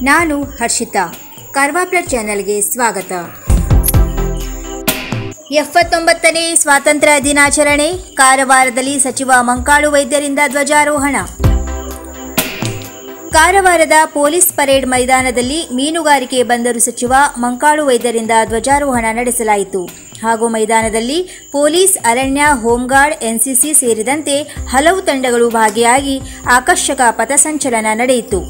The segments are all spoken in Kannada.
ನಾನು ಹರ್ಷಿತಾ. ಕಾರ್ವಾಪ್ಲಸ್ ಚಾನೆಲ್ಗೆ ಸ್ವಾಗತ. 79ನೇ ಸ್ವಾತಂತ್ರ್ಯ ದಿನಾಚರಣೆ. ಕಾರವಾರದಲ್ಲಿ ಸಚಿವ ಮಂಕಾಳು ವೈದ್ಯರಿಂದ ಧ್ವಜಾರೋಹಣ. ಕಾರವಾರದ ಪೊಲೀಸ್ ಪರೇಡ್ ಮೈದಾನದಲ್ಲಿ ಮೀನುಗಾರಿಕೆ ಬಂದರು ಸಚಿವ ಮಂಕಾಳು ವೈದ್ಯರಿಂದ ಧ್ವಜಾರೋಹಣ ನಡೆಸಲಾಯಿತು. ಹಾಗೂ ಮೈದಾನದಲ್ಲಿ ಪೊಲೀಸ್, ಅರಣ್ಯ, ಹೋಂಗಾರ್ಡ್, ಎನ್ಸಿಸಿ ಸೇರಿದಂತೆ ಹಲವು ತಂಡಗಳು ಭಾಗಿಯಾಗಿ ಆಕರ್ಷಕ ಪಥಸಂಚಲನ ನಡೆಯಿತು.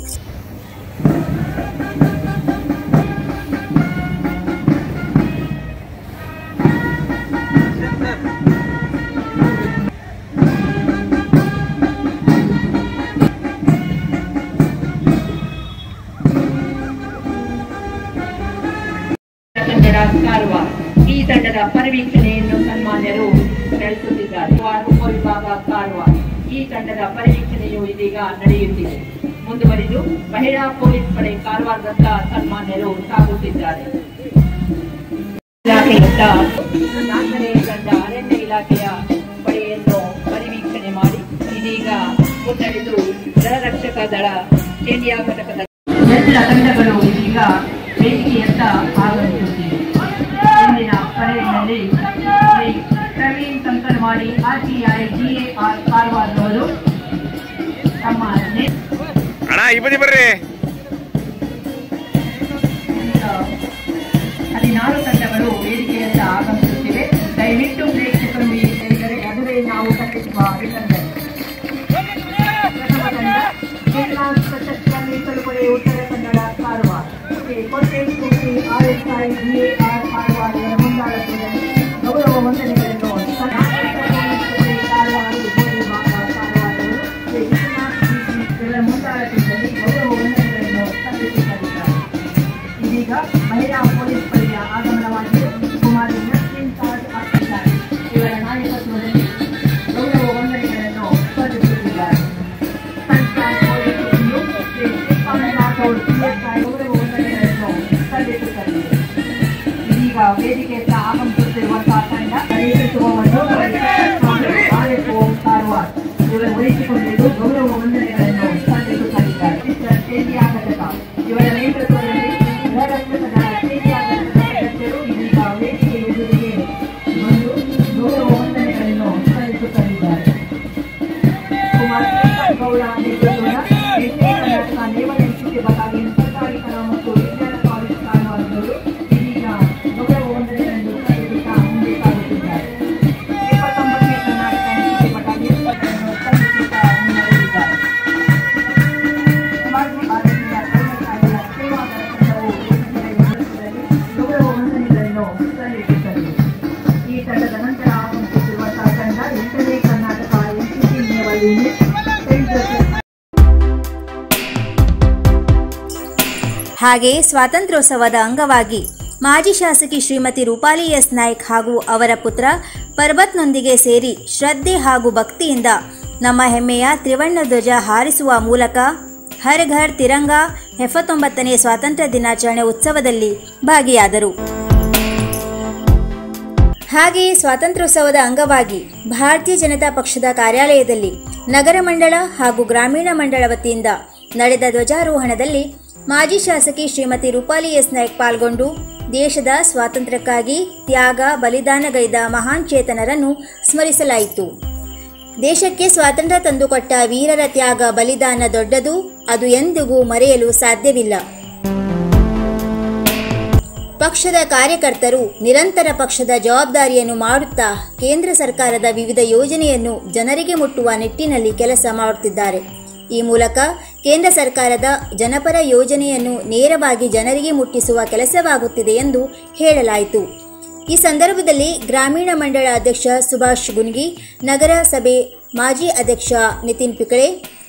ಕಾರವಾರ ಈ ತಂಡದ ಪರಿವೀಕ್ಷಣೆಯನ್ನು ಸನ್ಮಾನ್ಯರು ನಡೆಸುತ್ತಿದ್ದಾರೆ. ಉಪವಿಭಾಗ ಕಾರವಾರ ಈ ತಂಡದ ಪರಿವೀಕ್ಷಣೆಯು ಇದೀಗ ನಡೆಯುತ್ತಿದೆ. ಮುಂದುವರಿದು ಮಹಿಳಾ ಪೊಲೀಸ್ ಪಡೆ ಕಾರವಾರದತ್ತ ಸನ್ಮಾನ್ಯರು ಸಾಗುತ್ತಿದ್ದಾರೆ. ಇಲಾಖೆಯಿಂದ 4ನೇ ತಂಡ ಅರಣ್ಯ ಇಲಾಖೆಯ ಪಡೆಯನ್ನು ಪರಿವೀಕ್ಷಣೆ ಮಾಡಿ ಇದೀಗ ಮುನ್ನಡೆದು ಜಲರಕ್ಷಕ ದಳ ಚೇಂಡಿಯಾ ಘಟಕದ ಎಲ್ಲ ತಂಡಗಳು ಇದೀಗ ವೇದಿಕೆಯತ್ತ ಆಗಮಿಸುತ್ತಿವೆ. ಇಂದಿನ ಪರೇಡ್ನಲ್ಲಿ ಶ್ರೀ ಪ್ರವೀಣ್ ಸಂಕರವಾಡಿ RTI GAR ಕಾರವಾರದವರು ತಮ್ಮ 16 ತಂಡಗಳು ವೇದಿಕೆಯತ್ತ ಆಗಮಿಸುತ್ತಿವೆ. ದಯವಿಟ್ಟು ಪ್ರೇಕ್ಷಕರು ಈ ಹೇಳಿದರೆ ಅದುವೇ ನಾವು ಕಟ್ಟಿಸುವ ಅಭಿನಂದನೆ. ಪ್ರಥಮ ತಂಡ ಜಿಲ್ಲಾ ಸಶಸ್ತ್ರ ಮೀಸಲು ಪಡೆ ಉತ್ತರ ಕನ್ನಡ ಕಾರವಾರ ಕೋಟೇಶ್ವರಿ RSI GAR ಕಾರವಾರ ಮುಂದಾಳತ್ವದಲ್ಲಿ ಗೌರವ ವಂದನೆಗಳನ್ನು ಮುಂದಾಳತ್ವದಲ್ಲಿ ಗೌರವ ವಂದನೆಗಳನ್ನು ಸಲ್ಲಿಸುತ್ತಿದ್ದಾರೆ. ಇದೀಗ ಮಹಿಳಾ ಪೊಲೀಸ್ ಪಡೆಯ ಆಗಮನವಾಗಿದೆ. ಕುಮಾರಿ ನರ್ಸಿಂಗ್ ತಾಜ್ ಆಗಿದ್ದಾರೆ. ಇವರ ನಾಯಕತ್ವದಲ್ಲಿ ಗೌರವ ವಂದನೆಗಳನ್ನು ಸಲ್ಲಿಸುತ್ತಿದ್ದಾರೆ. ಗೌರವ ವಂದನೆಗಳನ್ನು ಸಲ್ಲಿಸುತ್ತದೆ. ಇದೀಗ ವೇದಿಕೆಯತ್ತ ಆಗಮಿಸುತ್ತಿರುವಂತಹ ತಂಡ ನೇತೃತ್ವವನ್ನು ಕಾರವಾರ ಇವರು ವಹಿಸಿಕೊಂಡಿದ್ದು ಗೌರವ ವಂದನೆಗಳನ್ನು ಸಲ್ಲಿಸುತ್ತಿದ್ದಾರೆ. ಚೇಂಡಿಯಾ ಘಟಕ ಇವರ ನೇತೃತ್ವದಲ್ಲಿ ಜಲರಕ್ಷಕದ ಚೇಂಡಿಯಾ ಘಟಕದ ಸದಸ್ಯರು ಇದೀಗ ವೇದಿಕೆ ಎದುರಿಗೆ ಬಂದು ಗೌರವ ವಂದನೆಗಳನ್ನು ಸಲ್ಲಿಸುತ್ತಿದ್ದಾರೆ. ಕುಮಾರ್ ಗೌಡ ನೇತೃತ್ವದ ಕರ್ನಾಟಕ ನೇವಲ್ ಇನ್ಸ್ಟಿಟ್ಯೂಟ್ ಬಟಾಲಿಯನ್ ಸರ್ಕಾರಿ ಕಲಾ ಮತ್ತು ವಿಜ್ಞಾನ ಕಾಲೇಜು ಕಾರವಾರದವರು ಇದೀಗ ಗೌರವ ವಂದನೆಗಳನ್ನು ಸಲ್ಲಿಸುತ್ತಾ ಮುಂದೆ ಸಾಗುತ್ತಿದ್ದಾರೆ. 79ನೇ ಕರ್ನಾಟಕ ಇನ್ಸ್ಟಿಟ್ಯೂಟ್ ಬಟಾಲಿಯನ್ ಸಲ್ಲಿಸುತ್ತಾ ಮುನ್ನಡೆದಿದ್ದಾರೆ. ಸೇವಾ ತಂಡವು ಗೌರವ ವಂದನೆಗಳನ್ನು ಸಲ್ಲಿಸುತ್ತದೆ. ಈ ತಂಡದ ನಂತರ ಆಗಮಿಸುತ್ತಿರುವಂತಹ ತಂಡ 8ನೇ ಕರ್ನಾಟಕ NCC ನೇವಲ್ ಯೂನಿಟ್ ಹಾಗೆಯೇ ಸ್ವಾತಂತ್ರ್ಯೋತ್ಸವದ ಅಂಗವಾಗಿ ಮಾಜಿ ಶಾಸಕಿ ಶ್ರೀಮತಿ ರೂಪಾಲಿ ಎಸ್ ನಾಯ್ಕ್ ಹಾಗೂ ಅವರ ಪುತ್ರ ಪರ್ಬತ್ನೊಂದಿಗೆ ಸೇರಿ ಶ್ರದ್ಧೆ ಹಾಗೂ ಭಕ್ತಿಯಿಂದ ನಮ್ಮ ಹೆಮ್ಮೆಯ ತ್ರಿವರ್ಣ ಧ್ವಜ ಹಾರಿಸುವ ಮೂಲಕ ಹರ್ ಘರ್ ತಿರಂಗ 79ನೇ ಸ್ವಾತಂತ್ರ್ಯ ದಿನಾಚರಣೆ ಉತ್ಸವದಲ್ಲಿ ಭಾಗಿಯಾದರು. ಹಾಗೆಯೇ ಸ್ವಾತಂತ್ರ್ಯೋತ್ಸವದ ಅಂಗವಾಗಿ ಭಾರತೀಯ ಜನತಾ ಪಕ್ಷದ ಕಾರ್ಯಾಲಯದಲ್ಲಿ ನಗರ ಮಂಡಳ ಹಾಗೂ ಗ್ರಾಮೀಣ ಮಂಡಳ ವತಿಯಿಂದ ನಡೆದ ಧ್ವಜಾರೋಹಣದಲ್ಲಿ ಮಾಜಿ ಶಾಸಕಿ ಶ್ರೀಮತಿ ರೂಪಾಲಿ ಎಸ್ ನಾಯ್ಕ್ ಪಾಲ್ಗೊಂಡು ದೇಶದ ಸ್ವಾತಂತ್ರ್ಯಕ್ಕಾಗಿ ತ್ಯಾಗ ಬಲಿದಾನಗೈದ ಮಹಾನ್ ಚೇತನರನ್ನು ಸ್ಮರಿಸಲಾಯಿತು. ದೇಶಕ್ಕೆ ಸ್ವಾತಂತ್ರ್ಯ ತಂದುಕೊಟ್ಟ ವೀರರ ತ್ಯಾಗ ಬಲಿದಾನ ದೊಡ್ಡದು, ಅದು ಎಂದಿಗೂ ಮರೆಯಲು ಸಾಧ್ಯವಿಲ್ಲ. ಪಕ್ಷದ ಕಾರ್ಯಕರ್ತರು ನಿರಂತರ ಪಕ್ಷದ ಜವಾಬ್ದಾರಿಯನ್ನು ಮಾಡುತ್ತಾ ಕೇಂದ್ರ ಸರ್ಕಾರದ ವಿವಿಧ ಯೋಜನೆಯನ್ನು ಜನರಿಗೆ ಮುಟ್ಟುವ ನಿಟ್ಟಿನಲ್ಲಿ ಕೆಲಸ ಮಾಡುತ್ತಿದ್ದಾರೆ. ಈ ಮೂಲಕ ಕೇಂದ್ರ ಸರ್ಕಾರದ ಜನಪರ ಯೋಜನೆಯನ್ನು ನೇರವಾಗಿ ಜನರಿಗೆ ಮುಟ್ಟಿಸುವ ಕೆಲಸವಾಗುತ್ತಿದೆ ಎಂದು ಹೇಳಲಾಯಿತು. ಈ ಸಂದರ್ಭದಲ್ಲಿ ಗ್ರಾಮೀಣ ಮಂಡಳ ಅಧ್ಯಕ್ಷ ಸುಭಾಷ್ ಗುನ್ಗಿ, ನಗರಸಭೆ ಮಾಜಿ ಅಧ್ಯಕ್ಷ ನಿತಿನ್ ಪಿಕಳೆ,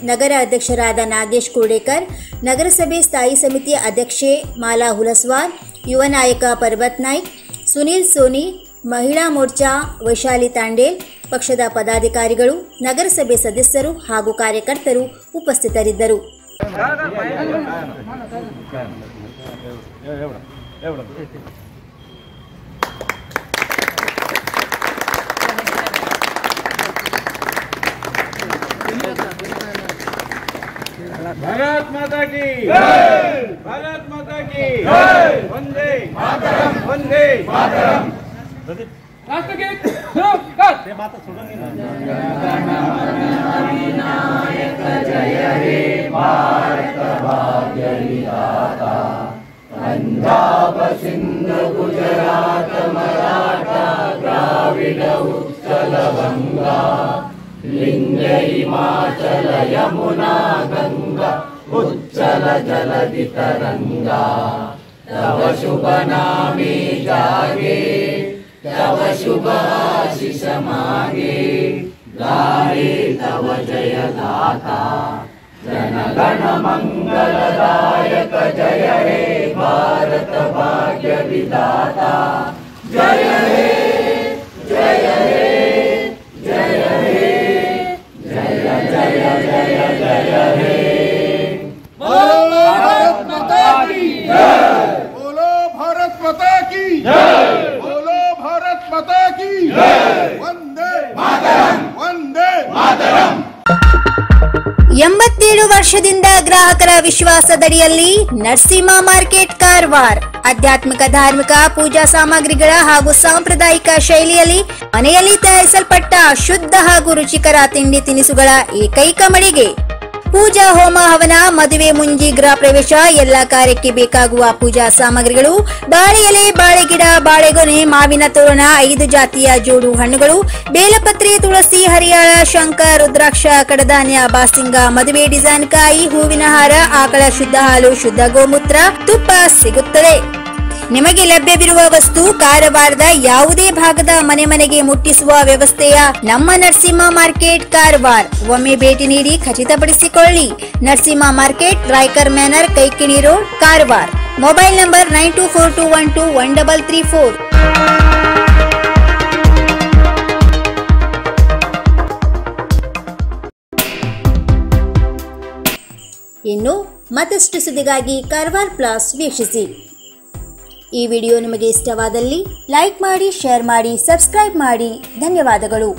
ನಗರ ಅಧ್ಯಕ್ಷರಾದ ನಾಗೇಶ್ ಕುರ್ಡೇಕರ್, ನಗರಸಭೆ ಸ್ಥಾಯಿ ಸಮಿತಿಯ ಅಧ್ಯಕ್ಷೆ ಮಾಲಾ ಹುಲಸ್ವಾರ್, ಯುವ ನಾಯಕ ಪರ್ಬತ್ ನಾಯ್ಕ್, ಸುನೀಲ್ ಸೋನಿ, ಮಹಿಳಾ ಮೋರ್ಚಾ ವೈಶಾಲಿ ತಾಂಡೇಲ್, ಪಕ್ಷದ ಪದಾಧಿಕಾರಿಗಳು, ನಗರಸಭೆ ಸದಸ್ಯರು ಹಾಗೂ ಕಾರ್ಯಕರ್ತರು ಉಪಸ್ಥಿತರಿದ್ದರು. भारत माता की जय, भारत माता की जय, वंदे मातरम, वंदे मातरम। राष्ट्रगीत ते माता सोडून नायक जय हे भारत भाग्य विधाता, पंजाब सिंध गुजरात मराठा द्राविड उत्कल गंगा, विंध्य हिमाचल यमुना गंगा, उच्चल जलधि तरंगा। तव शुभ नामे जागे, तव शुभ आशीष मागे, गाहे तव जय गाथा। जन गण मंगलदायक जय हे भारत भाग्य विधाता, जय हे जय हे जय हे जय जय जय जय हे। बोलो भारत माता की जय, बोलो भारत माता की जय, बोलो भारत माता की जय, वंदे मातरम, वंदे मातरम। 87 ವರ್ಷದಿಂದ ಗ್ರಾಹಕರ ವಿಶ್ವಾಸದಡಿಯಲ್ಲಿ ನರಸಿಂಹ ಮಾರ್ಕೆಟ್ ಕಾರವಾರ ಆಧ್ಯಾತ್ಮಿಕ ಧಾರ್ಮಿಕ ಪೂಜಾ ಸಾಮಗ್ರಿಗಳ ಹಾಗೂ ಸಾಂಪ್ರದಾಯಿಕ ಶೈಲಿಯಲ್ಲಿ ಮನೆಯಲ್ಲಿ ತಯಾರಿಸಲ್ಪಟ್ಟ ಶುದ್ಧ ಹಾಗೂ ರುಚಿಕರ ತಿಂಡಿ ತಿನಿಸುಗಳ ಏಕೈಕ ಮಳಿಗೆ। ಪೂಜಾ ಹೋಮ ಹವನ ಮದುವೆ ಮುಂಜಿ ಗೃಹ ಪ್ರವೇಶ ಎಲ್ಲ ಕಾರ್ಯಕ್ಕೆ ಬೇಕಾಗುವ ಪೂಜಾ ಸಾಮಗ್ರಿಗಳು, ಬಾಳೆ ಎಲೆ, ಬಾಳೆಗಿಡ, ಬಾಳೆಗೊನೆ, ಮಾವಿನ ತೋರಣ, 5 ಜಾತಿಯ ಜೋಡು ಹಣ್ಣುಗಳು, ಬೇಲಪತ್ರೆ, ತುಳಸಿ, ಹರಿಯಾಳ, ಶಂಖ, ರುದ್ರಾಕ್ಷ, ಕಡಧಾನ್ಯ, ಬಾಸಿಂಗ, ಮದುವೆ ಡಿಸೈನ್ ಕಾಯಿ, ಹೂವಿನ ಹಾರ, ಆಕಳ ಶುದ್ಧ ಹಾಲು, ಶುದ್ಧ ಗೋಮೂತ್ರ, ತುಪ್ಪ ಸಿಗುತ್ತದೆ। ನಿಮಗೆ ಲಭ್ಯವಿರುವ ವಸ್ತು ಕಾರವಾರದ ಯಾವುದೇ ಭಾಗದ ಮನೆಗೆ ಮುಟ್ಟಿಸುವ ವ್ಯವಸ್ಥೆಯ ನಮ್ಮ ನರಸಿಂಹ ಮಾರ್ಕೆಟ್ ಕಾರವಾರ। ಒಮ್ಮೆ ಭೇಟಿ ನೀಡಿ ಖಚಿತಪಡಿಸಿಕೊಳ್ಳಿ। Narasimha market, Raikar manner, Kaikini road, Karwar. Mobile number 9242121334। ಇನ್ನು ಮತ್ತಷ್ಟು ಸುದ್ದಿಗಾಗಿ ಕಾರವಾರ ಪ್ಲಸ್ ವೀಕ್ಷಿಸಿ। ಈ ವಿಡಿಯೋ ನಿಮಗೆ ಇಷ್ಟವಾದಲ್ಲಿ ಲೈಕ್ ಮಾಡಿ, ಶೇರ್ ಮಾಡಿ, ಸಬ್ಸ್ಕ್ರೈಬ್ ಮಾಡಿ। ಧನ್ಯವಾದಗಳು।